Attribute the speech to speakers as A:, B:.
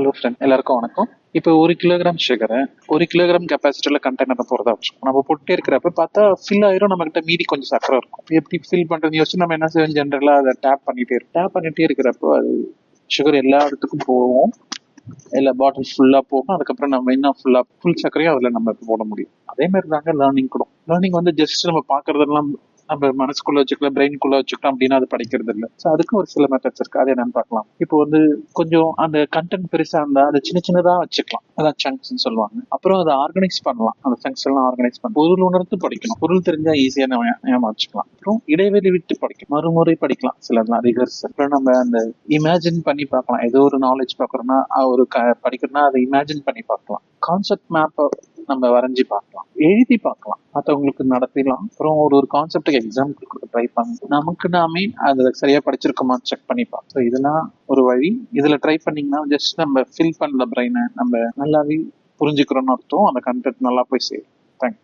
A: Hello friend, எல்லாருக்கும் வணக்கம். இப்போ 1 கிலோகிராம் சுகரை 1 கிலோகிராம் கெப்பாசிட்டியில கண்டெய்னர்ல போறதா வச்சுக்கோம். நம்ம போட்டே இருக்கிறப்ப பார்த்தா ஃபில் ஆயிரும். நம்ம கிட்ட மீதி கொஞ்சம் சக்கரை இருக்கும். எப்படி ஃபில் பண்றது யோசிச்சு நம்ம என்ன செய்வோம், ஜென்ரலா அதை டேப் பண்ணிட்டே இருக்கிறப்போ அது சுகர் எல்லா இடத்துக்கும் போகும். எல்லா பாட்டில் ஃபுல்லா போகும். அதுக்கப்புறம் நம்ம இன்னும் ஃபுல் சக்கரையும் அதுல நம்ம போட முடியும். அதே மாதிரி தாங்க லேர்னிங் கூட. லேர்னிங் வந்து ஜஸ்ட் நம்ம பாக்குறதெல்லாம் நம்ம மனசுக்குள்ள வச்சுக்கலாம், பிரெயின்குள்ள வச்சுக்கலாம் அப்படின்னா அது படிக்கிறது இல்லை. ஸோ அதுக்கு ஒரு சில மெத்தட்ஸ் இருக்கு. அது என்னன்னு பார்க்கலாம். இப்போ வந்து கொஞ்சம் அந்த கண்டென்ட் பெருசா இருந்தா அதை சின்ன சின்னதா வச்சுக்கலாம். அதான் சங்க்ஸ் சொல்லுவாங்க. அப்புறம் அதை ஆர்கனைஸ் பண்ணலாம். அந்த சங்க்ஸ் எல்லாம் ஆர்கனைஸ் பண்ண பொருள் உணர்ந்து படிக்கணும். பொருள் தெரிஞ்சா ஈஸியா நம்ம வச்சுக்கலாம். அப்புறம் இடைவெளி விட்டு படிக்கணும். மறுமுறை படிக்கலாம். சிலர்லாம் ரிகர்ஸ். அப்புறம் நம்ம அந்த இமேஜின் பண்ணி பார்க்கலாம். ஏதோ ஒரு நாலேஜ் பார்க்கறோம்னா ஒரு படிக்கிறோம்னா அதை இமேஜின் பண்ணி பார்க்கலாம். கான்செப்ட் மேப்பை நம்ம வரைஞ்சி பார்க்கலாம், எழுதி பார்க்கலாம், மற்றவங்களுக்கு நடத்திடலாம். அப்புறம் ஒரு கான்செப்டுக்கு எக்ஸாம் கொடுக்க ட்ரை பண்ணலாம். நமக்கு நாமே அதை சரியா படிச்சிருக்கோமான்னு செக் பண்ணி பார்க்கலாம். இதெல்லாம் ஒரு வழி. இதுல ட்ரை பண்ணீங்கன்னா ஜஸ்ட் நம்ம ஃபில் பண்ணல பிரெயினை நம்ம நல்லாவே புரிஞ்சுக்கிறோம்னு அர்த்தம். அந்த கண்டென்ட் நல்லா போய் சேரும். தேங்க்யூ.